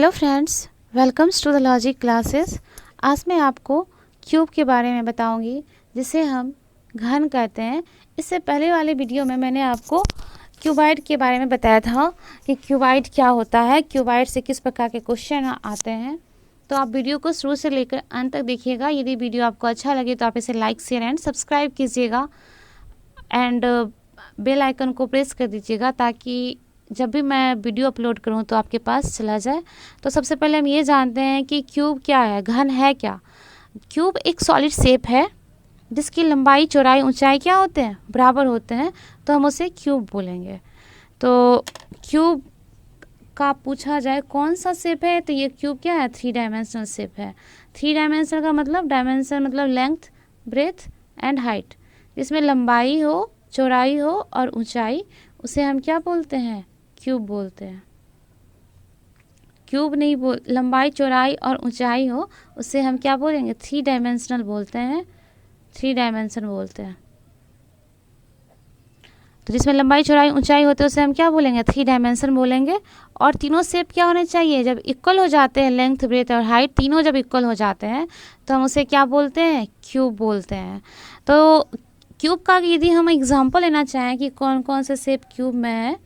Hello friends, welcomes to the logic classes. आज मैं आपको क्यूब के बारे में बताऊंगी, जिसे हम घन कहते हैं। इससे पहले वाले वीडियो में मैंने आपको क्यूबाइड के बारे में बताया था कि क्यूबाइड क्या होता है, क्यूबाइड से किस प्रकार के क्वेश्चन आते हैं। तो आप वीडियो को शुरू से लेकर अंत तक देखिएगा। यदि वीडियो आपको अच्छा लगे तो आप इसे लाइक, शेयर एंड सब्सक्राइब कीजिएगा एंड बेल आइकन को प्रेस कर दीजिएगा, ताकि जब भी मैं वीडियो अपलोड करूं तो आपके पास चला जाए। तो सबसे पहले हम ये जानते हैं कि क्यूब क्या है, घन है क्या। क्यूब एक सॉलिड शेप है जिसकी लंबाई, चौड़ाई, ऊंचाई क्या होते हैं, बराबर होते हैं, तो हम उसे क्यूब बोलेंगे। तो क्यूब का पूछा जाए कौन सा शेप है, तो ये क्यूब क्या है, 3 डायमेंशनल शेप है। 3 डायमेंशनल का मतलब, डायमेंशन मतलब लेंथ, ब्रेथ एंड हाइट। जिसमें लंबाई हो, चौड़ाई हो और ऊंचाई, उसे हम क्या बोलते हैं, क्यूब बोलते हैं। क्यूब नहीं बोल, लंबाई, चौड़ाई और ऊंचाई हो, उसे हम क्या बोलेंगे, 3 डायमेंशनल बोलते हैं, 3 डायमेंशन बोलते हैं। तो जिसमें लंबाई, चौड़ाई, ऊंचाई होते हैं उसे हम क्या बोलेंगे, 3 डायमेंशन बोलेंगे। और तीनों शेप क्या होने चाहिए, जब इक्वल हो जाते हैं, लेंथ, ब्रेथ और हाइट तीनों जब इक्वल हो जाते हैं तो हम उसे क्या बोलते हैं, क्यूब बोलते हैं। तो क्यूब का यदि हम एग्जाम्पल लेना चाहें कि कौन कौन से शेप क्यूब में है,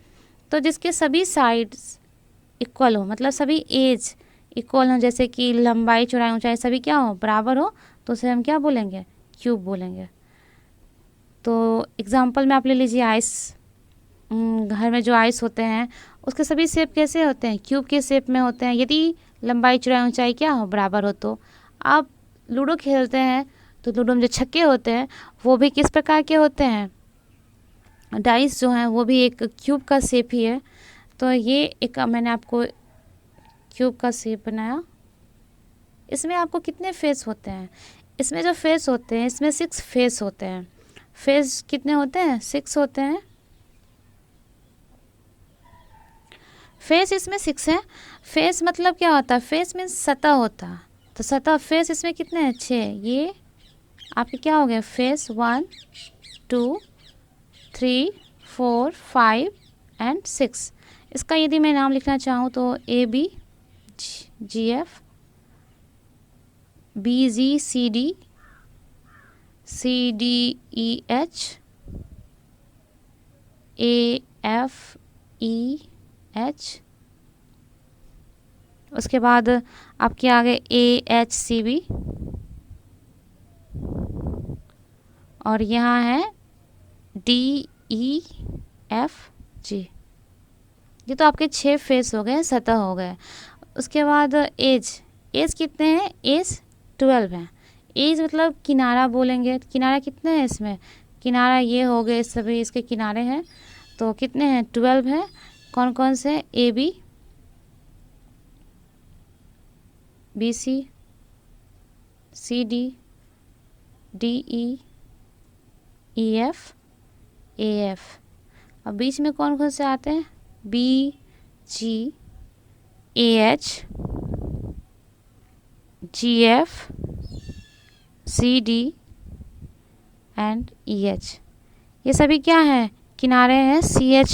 तो जिसके सभी साइड्स इक्वल हो, मतलब सभी एज इक्वल हो, जैसे कि लंबाई, चौड़ाई, ऊंचाई सभी क्या हो, बराबर हो, तो उसे हम क्या बोलेंगे, क्यूब बोलेंगे। तो एग्जांपल में आप ले लीजिए आइस। घर में जो आइस होते हैं उसके सभी शेप कैसे होते हैं, क्यूब के शेप में होते हैं। यदि लंबाई, चौड़ाई, ऊंचाई क्या हो, बराबर हो। तो आप लूडो खेलते हैं तो लूडो में जो छक्के होते हैं वो भी किस प्रकार के होते हैं, डाइस जो हैं वो भी एक क्यूब का शेप ही है। तो ये एक मैंने आपको क्यूब का शेप बनाया। इसमें आपको कितने फेस होते हैं, इसमें जो फेस होते हैं इसमें 6 फेस होते हैं। फेस कितने होते हैं, 6 होते हैं। फेस इसमें 6 हैं। फेस मतलब क्या होता है, फेस मीन्स सतह होता है। तो सतह, फेस इसमें कितने हैं, 6। ये आपके क्या हो गए, फेस 1 2 3 4 5 एंड 6। इसका यदि मैं नाम लिखना चाहूँ तो AB, GF, BG, CD, CDEH, AFEH, उसके बाद आपके आगे AHCB, और यहाँ है DEFG। ये तो आपके 6 फेस हो गए, सतह हो गए। उसके बाद एज कितने हैं, एज 12 हैं। एज मतलब किनारा बोलेंगे। किनारा कितने हैं इसमें, किनारा ये हो गए, सभी इसके किनारे हैं। तो कितने हैं, 12 हैं। कौन कौन से, AB, BC, CD, DE, EF, AF। अब बीच में कौन कौन से आते हैं, BG, AH, GF, CD and EH। ये सभी क्या हैं, किनारे हैं, CH।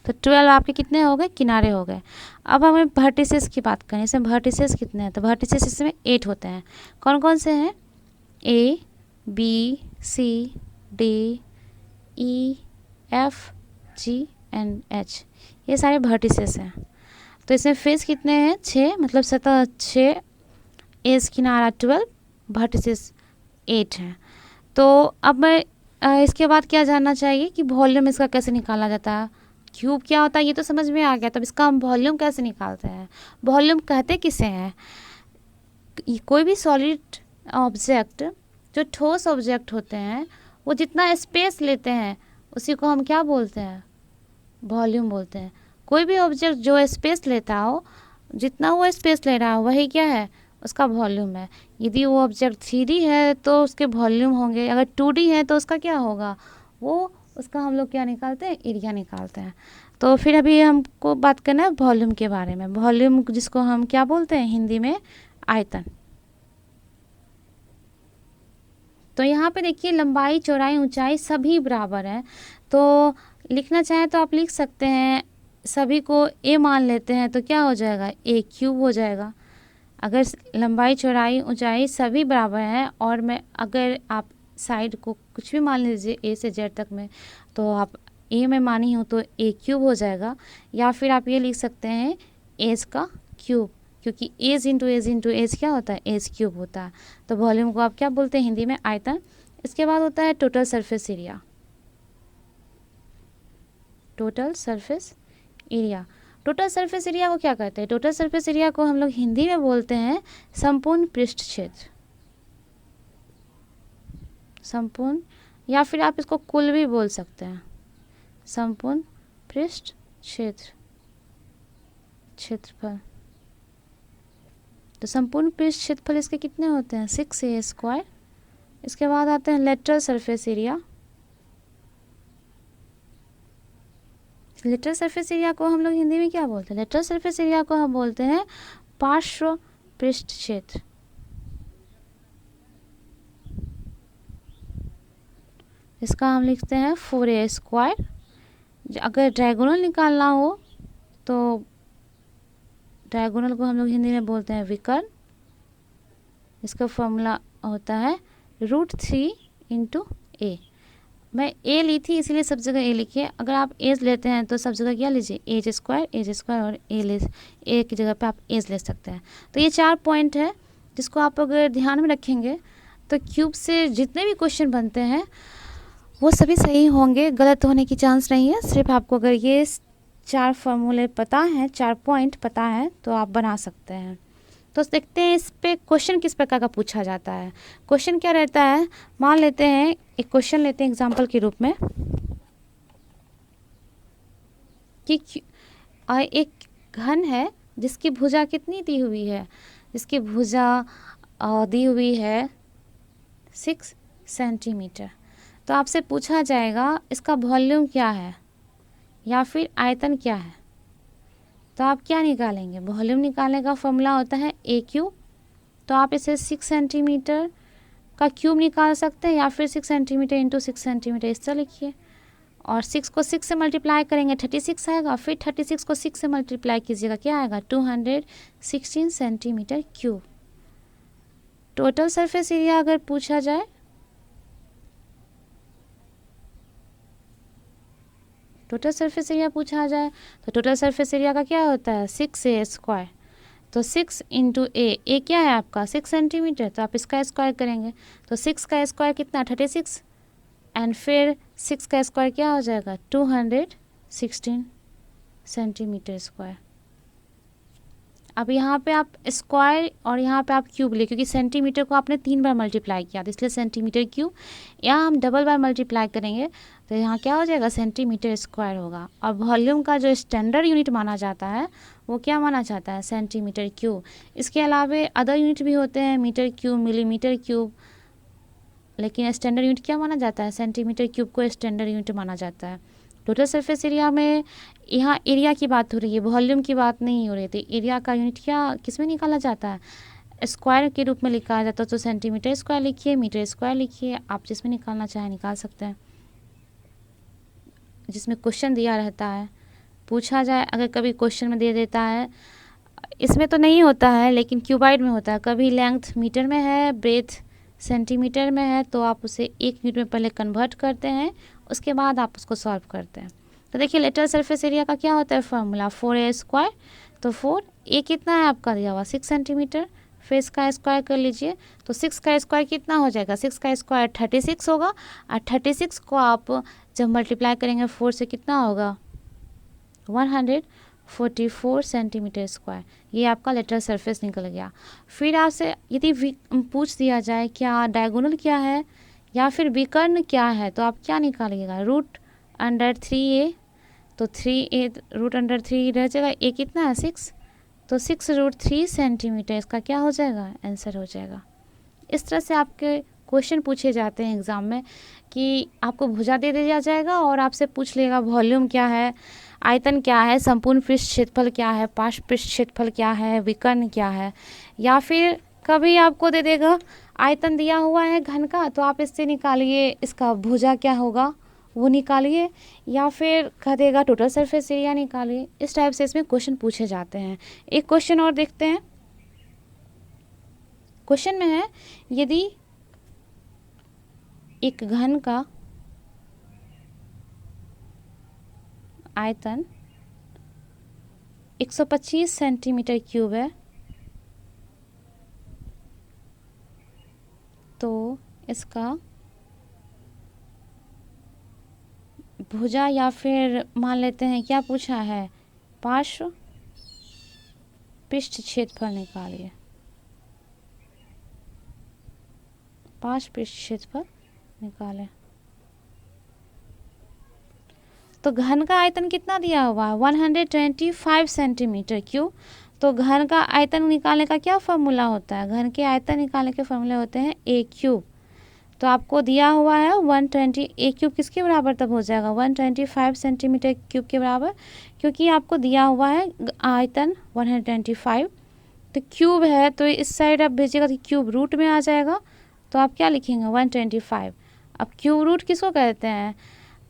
तो 12 आपके कितने हो गए, किनारे हो गए। अब हमें वर्टिसेस की बात करें, इसमें वर्टिसेस कितने हैं, तो वर्टिसेस इसमें 8 होते हैं। कौन कौन से हैं, A, B, C, D, E, F, G and H। ये सारे वर्टिसेस हैं। तो इसमें फेस कितने हैं, 6, मतलब सतह 6, एज किनारा 12, वर्टिसेस 8 हैं। तो अब मैं इसके बाद क्या जानना चाहिए कि वॉल्यूम इसका कैसे निकाला जाता है। क्यूब क्या होता है ये तो समझ में आ गया, तब इसका हम वॉल्यूम कैसे निकालते हैं। वॉल्यूम कहते किसे हैं, कोई भी सॉलिड ऑब्जेक्ट, जो ठोस ऑब्जेक्ट होते हैं, वो जितना स्पेस लेते हैं उसी को हम क्या बोलते हैं, वॉल्यूम बोलते हैं। कोई भी ऑब्जेक्ट जो स्पेस लेता हो, जितना वो स्पेस ले रहा हो वही क्या है, उसका वॉल्यूम है। यदि वो ऑब्जेक्ट 3D है तो उसके वॉल्यूम होंगे, अगर 2D है तो उसका क्या होगा, वो उसका हम लोग क्या निकालते हैं, एरिया निकालते हैं। तो फिर अभी हमको बात करना है वॉल्यूम के बारे में। वॉल्यूम जिसको हम क्या बोलते हैं हिंदी में, आयतन। तो यहाँ पे देखिए लंबाई, चौड़ाई, ऊंचाई सभी बराबर है। तो लिखना चाहें तो आप लिख सकते हैं सभी को ए मान लेते हैं तो क्या हो जाएगा, ए क्यूब हो जाएगा। अगर लंबाई चौड़ाई ऊंचाई सभी बराबर हैं और मैं अगर आप साइड को कुछ भी मान लीजिए ए से जेड तक में, तो आप ए में मानी हो तो ए क्यूब हो जाएगा। या फिर आप ये लिख सकते हैं एज का क्यूब, क्योंकि एज इंटू एज क्या होता है, एज क्यूब होता है। तो वॉल्यूम को आप क्या बोलते हैं हिंदी में, आयतन। इसके बाद होता है total surface area. Total surface area, total surface area को क्या कहते हैं, टोटल सरफेस एरिया को हम लोग हिंदी में बोलते हैं संपूर्ण पृष्ठ क्षेत्र। संपूर्ण, या फिर आप इसको कुल भी बोल सकते हैं, संपूर्ण पृष्ठ क्षेत्र, क्षेत्रफल। तो संपूर्ण पृष्ठ क्षेत्रफल इसके कितने होते हैं, 6a²। इसके बाद आते हैं lateral surface area. Lateral surface area को हम लोग हिंदी में क्या बोलते हैं, लेटरल सरफेस एरिया को हम बोलते हैं पार्श्व पृष्ठ क्षेत्र। इसका हम लिखते हैं 4a²। अगर डायगोनल निकालना हो तो डायगोनल को हम लोग हिंदी में बोलते हैं विकर्ण। इसका फॉर्मूला होता है √3 × a। मैं ए ली थी इसीलिए सब जगह ए लिखिए। अगर आप एज लेते हैं तो सब जगह क्या लीजिए, एज² और ए की जगह पे आप एज ले सकते हैं। तो ये 4 पॉइंट है जिसको आप अगर ध्यान में रखेंगे तो क्यूब से जितने भी क्वेश्चन बनते हैं वो सभी सही होंगे, गलत होने की चांस नहीं है। सिर्फ आपको अगर ये 4 फार्मूले पता हैं, 4 पॉइंट पता है तो आप बना सकते हैं। तो देखते हैं इस पे क्वेश्चन किस प्रकार का पूछा जाता है। क्वेश्चन क्या रहता है, मान लेते हैं एक क्वेश्चन लेते हैं एग्जाम्पल के रूप में कि एक घन है जिसकी भुजा कितनी दी हुई है, जिसकी भुजा दी हुई है 6 सेंटीमीटर। तो आपसे पूछा जाएगा इसका वॉल्यूम क्या है या फिर आयतन क्या है। तो आप क्या निकालेंगे, वॉल्यूम निकालने का फॉर्मूला होता है ए क्यूब। तो आप इसे 6 सेंटीमीटर का क्यूब निकाल सकते हैं या फिर 6 सेंटीमीटर इंटू 6 सेंटीमीटर इस तरह लिखिए। और 6 को 6 से मल्टीप्लाई करेंगे 36 आएगा, फिर 36 को 6 से मल्टीप्लाई कीजिएगा क्या आएगा, 216 centimetre cube. Total surface area अगर पूछा जाए, टोटल सरफेस एरिया पूछा जाए तो टोटल सरफेस एरिया का क्या होता है 6a²। तो 6 × a क्या है आपका 6 सेंटीमीटर, तो आप इसका स्क्वायर करेंगे तो 6 का स्क्वायर कितना 36 एंड फिर 6 का स्क्वायर क्या हो जाएगा 216 सेंटीमीटर स्क्वायर। अब यहाँ पे आप स्क्वायर और यहाँ पे आप क्यूब ले, क्योंकि सेंटीमीटर को आपने 3 बार मल्टीप्लाई किया तो इसलिए सेंटीमीटर क्यूब। यहाँ हम डबल बार मल्टीप्लाई करेंगे तो यहाँ क्या हो जाएगा सेंटीमीटर स्क्वायर होगा। और वॉल्यूम का जो स्टैंडर्ड यूनिट माना जाता है वो क्या माना जाता है, सेंटीमीटर क्यूब। इसके अलावा अदर यूनिट भी होते हैं, मीटर क्यूब, मिलीमीटर क्यूब, लेकिन स्टैंडर्ड यूनिट क्या माना जाता है, सेंटीमीटर क्यूब को स्टैंडर्ड यूनिट माना जाता है। टोटल सरफेस एरिया में यहाँ एरिया की बात हो रही है, वॉल्यूम की बात नहीं हो रही थी। एरिया का यूनिट क्या किस में निकाला जाता है, स्क्वायर के रूप में लिखा जाता है। तो सेंटीमीटर स्क्वायर लिखिए, मीटर स्क्वायर लिखिए, आप जिसमें निकालना चाहें निकाल सकते हैं, जिसमें क्वेश्चन दिया रहता है। पूछा जाए अगर कभी क्वेश्चन में दे देता है, इसमें तो नहीं होता है लेकिन क्यूबाइड में होता है, कभी लेंथ मीटर में है, ब्रेथ सेंटीमीटर में है, तो आप उसे 1 यूनिट में पहले कन्वर्ट करते हैं, उसके बाद आप उसको सॉल्व करते हैं। तो देखिए लेटरल सरफेस एरिया का क्या होता है फॉर्मूला 4a²। तो 4 ए कितना है आपका दिया हुआ 6 सेंटीमीटर, फिर इसका स्क्वायर कर लीजिए तो 6 का स्क्वायर कितना हो जाएगा, 6 का स्क्वायर 36 होगा। और 36 को आप जब मल्टीप्लाई करेंगे 4 से कितना होगा 144 सेंटीमीटर स्क्वायर। ये आपका लेटरल सरफेस निकल गया। फिर आपसे यदि पूछ दिया जाए क्या डायगोनल क्या है या फिर विकर्ण क्या है, तो आप क्या निकालिएगा √3a। तो 3a √3 रह जाएगा, a कितना है 6, तो 6√3 सेंटीमीटर इसका क्या हो जाएगा आंसर हो जाएगा। इस तरह से आपके क्वेश्चन पूछे जाते हैं एग्ज़ाम में कि आपको भुजा दे दिया जाएगा और आपसे पूछ लेगा वॉल्यूम क्या है, आयतन क्या है, संपूर्ण पृष्ठ क्षेत्रफल क्या है, पार्श्व पृष्ठ क्षेत्रफल क्या है, विकर्ण क्या है। या फिर कभी आपको दे देगा आयतन दिया हुआ है घन का, तो आप इससे निकालिए इसका भुजा क्या होगा वो निकालिए, या फिर कह देगा टोटल सरफेस एरिया निकालिए। इस टाइप से इसमें क्वेश्चन पूछे जाते हैं। एक क्वेश्चन और देखते हैं। क्वेश्चन में है, यदि एक घन का आयतन 125 सेंटीमीटर क्यूब है तो इसका भुजा या फिर मान लेते हैं क्या पूछा है, पार्श्व पृष्ठ क्षेत्रफल निकालिए। पार्श्व पृष्ठ क्षेत्रफल निकालें। तो घन का आयतन कितना दिया हुआ है, 125 सेंटीमीटर क्यूब। तो घन का आयतन निकालने का क्या फॉर्मूला होता है, घन के आयतन निकालने के फॉर्मूले होते हैं ए क्यूब। तो आपको दिया हुआ है 120, ए क्यूब किसके बराबर तब हो जाएगा, 125 सेंटीमीटर क्यूब के बराबर, क्योंकि आपको दिया हुआ है आयतन 125। तो क्यूब है तो इस साइड आप भेजिएगा तो क्यूब रूट में आ जाएगा, तो आप क्या लिखेंगे 125। अब क्यूब रूट किसको कहते हैं,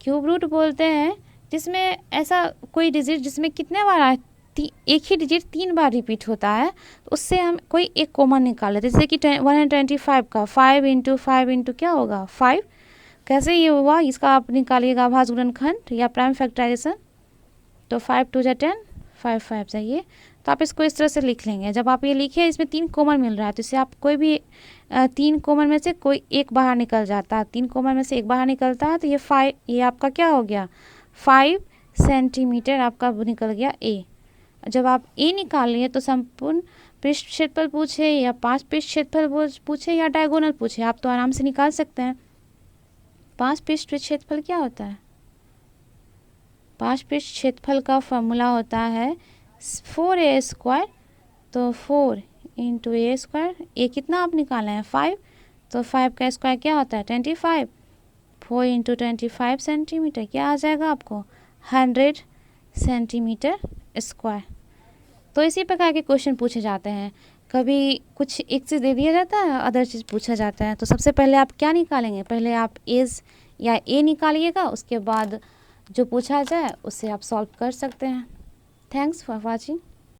क्यूब रूट बोलते हैं जिसमें ऐसा कोई डिजिट जिसमें कितने बार आए, एक ही डिजिट 3 बार रिपीट होता है, तो उससे हम कोई एक कॉमन निकाल लेते हैं। जैसे कि 125 का 5 इंटू 5 इंटू क्या होगा 5। कैसे ये हुआ, इसका आप निकालिएगा आभाज्य गुणनखंड या प्राइम फैक्टराइजेशन। तो 5 2 जा 10, 5 5 चाहिए। तो आप इसको इस तरह से लिख लेंगे। जब आप ये लिखे इसमें 3 कॉमन मिल रहा है तो इससे आप कोई भी 3 कॉमन में से कोई एक बाहर निकल जाता है, 3 कॉमन में से एक बाहर निकलता है, तो ये 5, ये आपका क्या हो गया 5 सेंटीमीटर आपका निकल गया ए। जब आप ए निकाल लिए तो संपूर्ण पृष्ठ क्षेत्रफल पूछे या 5 पृष्ठ क्षेत्रफल पूछे या डायगोनल पूछे, आप तो आराम से निकाल सकते हैं। 5 पृष्ठ क्षेत्रफल क्या होता है, 5 पृष्ठ क्षेत्रफल का फॉर्मूला होता है 4a²। तो 4 इंटू a², ए कितना आप निकाले हैं 5, तो 5 का स्क्वायर क्या होता है 25। 4 इंटू 25 सेंटीमीटर क्या आ जाएगा आपको 100 सेंटीमीटर स्क्वायर। तो इसी प्रकार के क्वेश्चन पूछे जाते हैं। कभी कुछ एक चीज़ दे दिया जाता है, अदर चीज़ पूछा जाता है। तो सबसे पहले आप क्या निकालेंगे, पहले आप एज या ए निकालिएगा, उसके बाद जो पूछा जाए उससे आप सॉल्व कर सकते हैं। Thanks for watching.